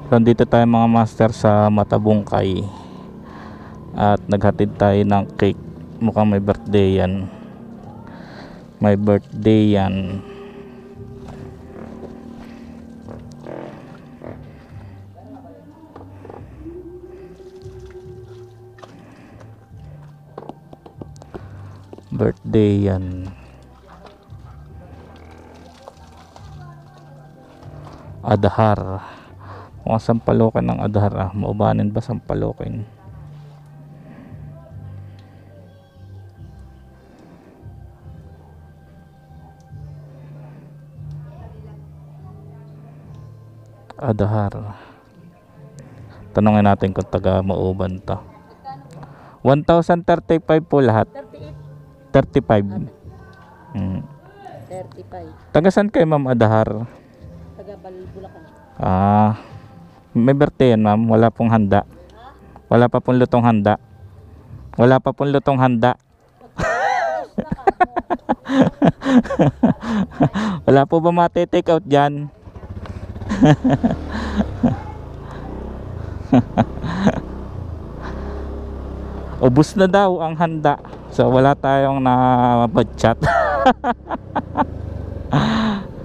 Nandito tayo mga master sa Matabungkay at naghatid tayo ng cake. Mukhang may birthday yan. May birthday yan. Birthday yan. Adhar. Mukhang sampalokin ng Adhar ah. Maubanin ba sampalokin? Adhar. Tanungin natin kung taga Mauban to. 1,035 po lahat. 35. 35. Taga saan kayo ma'am Adhar? Taga Bulacan. Ah, may birthday yan ma'am. Wala pong handa. Wala pa pong lutong handa. Wala pa pong lutong handa. Wala po ba mati-take out dyan? Ubus na daw ang handa. So wala tayong na chat.